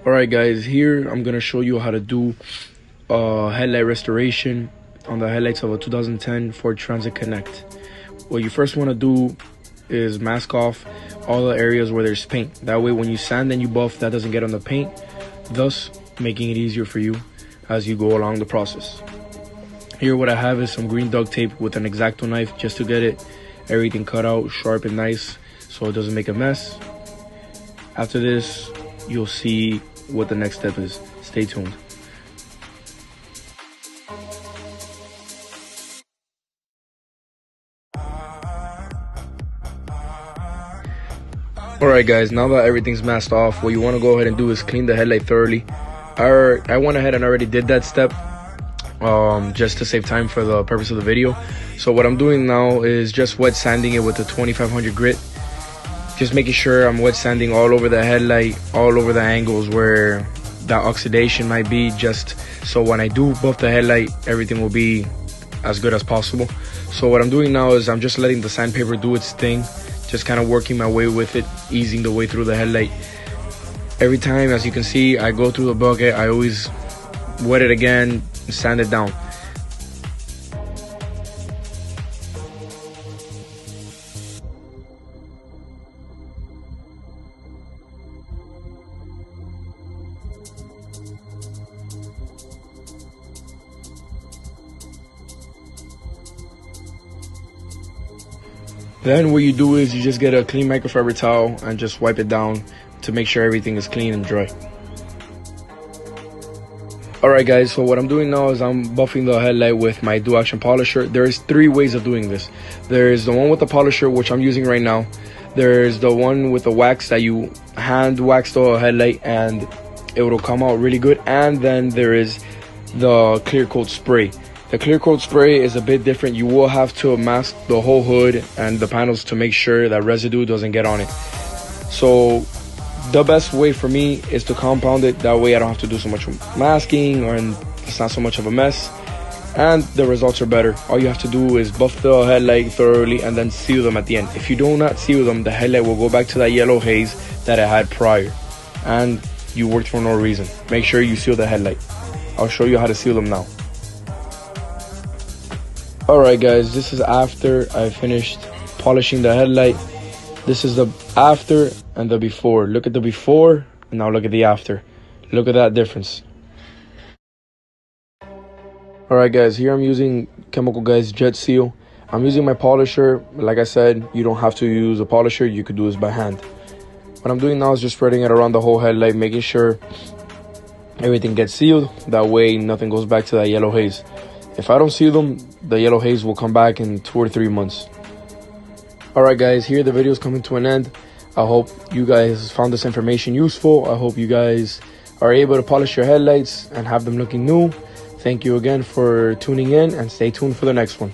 Alright guys, here I'm gonna show you how to do headlight restoration on the headlights of a 2010 Ford Transit Connect. What you first want to do is mask off all the areas where there's paint. That way when you sand and you buff, that doesn't get on the paint, thus making it easier for you as you go along the process. Here what I have is some green duct tape with an X-Acto knife just to get everything cut out sharp and nice so it doesn't make a mess. After this, you'll see what the next step is. Stay tuned. Alright guys, now that everything's masked off, what you want to go ahead and do is clean the headlight thoroughly. I went ahead and already did that step just to save time for the purpose of the video. So what I'm doing now is just wet sanding it with the 2500 grit. Just making sure I'm wet sanding all over the headlight, all over the angles where that oxidation might be, just so when I do buff the headlight, everything will be as good as possible. So what I'm doing now is I'm just letting the sandpaper do its thing, just kind of working my way with it, easing the way through the headlight. Every time, as you can see, I go through the bucket, I always wet it again, sand it down. Then what you do is you just get a clean microfiber towel and just wipe it down to make sure everything is clean and dry. Alright guys, so what I'm doing now is I'm buffing the headlight with my dual action polisher. There's 3 ways of doing this. There's the one with the polisher, which I'm using right now. There's the one with the wax that you hand wax the headlight and it will come out really good. And then there is the clear coat spray. The clear coat spray is a bit different. You will have to mask the whole hood and the panels to make sure that residue doesn't get on it. So the best way for me is to compound it. That way I don't have to do so much masking, and it's not so much of a mess, and the results are better. All you have to do is buff the headlight thoroughly and then seal them at the end. If you do not seal them, the headlight will go back to that yellow haze that it had prior, and you worked for no reason. Make sure you seal the headlight. I'll show you how to seal them now. Alright guys, this is after I finished polishing the headlight. This is the after and the before. Look at the before and now look at the after. Look at that difference. Alright guys, here I'm using Chemical Guys Jet Seal. I'm using my polisher. Like I said, you don't have to use a polisher, you could do this by hand. What I'm doing now is just spreading it around the whole headlight, making sure everything gets sealed. That way nothing goes back to that yellow haze. If I don't seal them, the yellow haze will come back in 2 or 3 months. Alright guys, here the video is coming to an end. I hope you guys found this information useful. I hope you guys are able to polish your headlights and have them looking new. Thank you again for tuning in, and stay tuned for the next one.